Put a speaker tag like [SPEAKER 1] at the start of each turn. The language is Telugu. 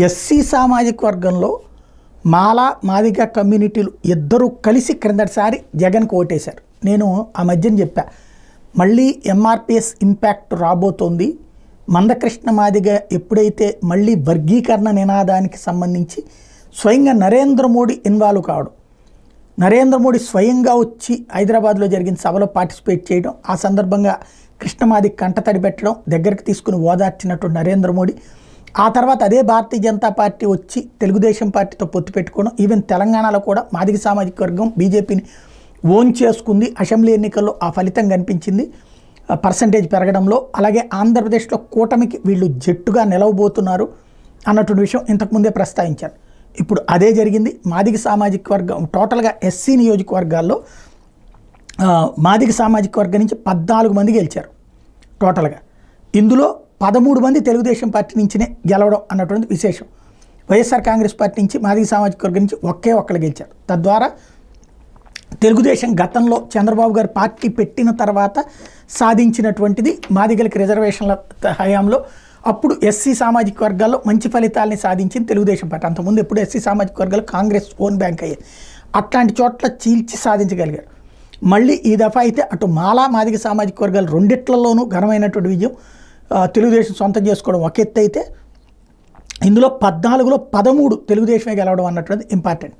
[SPEAKER 1] ఎస్సీ సామాజిక వర్గంలో మాల మాదిగ కమ్యూనిటీలు ఇద్దరూ కలిసి క్రిందటిసారి జగన్కి ఓటేశారు. నేను ఆ మధ్యన చెప్పా, మళ్ళీ ఎంఆర్పిఎస్ ఇంపాక్ట్ రాబోతోంది. మందకృష్ణ మాదిగ ఎప్పుడైతే మళ్ళీ వర్గీకరణ నినాదానికి సంబంధించి స్వయంగా నరేంద్ర మోడీ ఇన్వాల్వ్ కావడం, నరేంద్ర మోడీ స్వయంగా వచ్చి హైదరాబాద్లో జరిగిన సభలో పార్టిసిపేట్ చేయడం, ఆ సందర్భంగా కృష్ణమాదిగ కంటతడి పెట్టడం, దగ్గరికి తీసుకుని ఓదార్చినటువంటి నరేంద్ర మోడీ, ఆ తర్వాత అదే భారతీయ జనతా పార్టీ వచ్చి తెలుగుదేశం పార్టీతో పొత్తు పెట్టుకోవడం, ఈవెన్ తెలంగాణలో కూడా మాదిగ సామాజిక వర్గం బీజేపీని ఓన్ చేసుకుంది. అసెంబ్లీ ఎన్నికల్లో ఆ ఫలితం కనిపించింది పర్సంటేజ్ పెరగడంలో. అలాగే ఆంధ్రప్రదేశ్లో కూటమికి వీళ్ళు జట్టుగా నిలవబోతున్నారు అన్నటువంటి విషయం ఇంతకుముందే ప్రస్తావించారు. ఇప్పుడు అదే జరిగింది. మాదిగ సామాజిక వర్గం టోటల్గా ఎస్సీ నియోజకవర్గాల్లో మాదిగ సామాజిక వర్గం నుంచి 14 మంది గెలిచారు టోటల్గా. ఇందులో 13 మంది తెలుగుదేశం పార్టీ నుంచినే గెలవడం అన్నటువంటి విశేషం. వైఎస్ఆర్ కాంగ్రెస్ పార్టీ నుంచి మాదిగ సామాజిక వర్గం నుంచి ఒక్కళ్ళు గెలిచారు. తద్వారా తెలుగుదేశం గతంలో చంద్రబాబు గారు పార్టీ పెట్టిన తర్వాత సాధించినటువంటిది మాదిగలకి రిజర్వేషన్ల హయాంలో అప్పుడు ఎస్సీ సామాజిక వర్గాల్లో మంచి ఫలితాలని సాధించింది తెలుగుదేశం పార్టీ. అంతకుముందు ఎప్పుడు ఎస్సీ సామాజిక వర్గాలు కాంగ్రెస్ ఓన్ బ్యాంక్ అయ్యేది. అట్లాంటి చోట్ల చీల్చి సాధించగలిగారు. మళ్ళీ ఈ దఫా అయితే అటు మాలా మాదిగ సామాజిక వర్గాలు రెండిట్లలోనూ ఘనమైనటువంటి విజయం తెలుగుదేశం సొంతం చేసుకోవడం ఒక ఎత్తు అయితే, ఇందులో 14లో 13 తెలుగుదేశమే గెలవడం అన్నటువంటిది ఇంపార్టెంట్.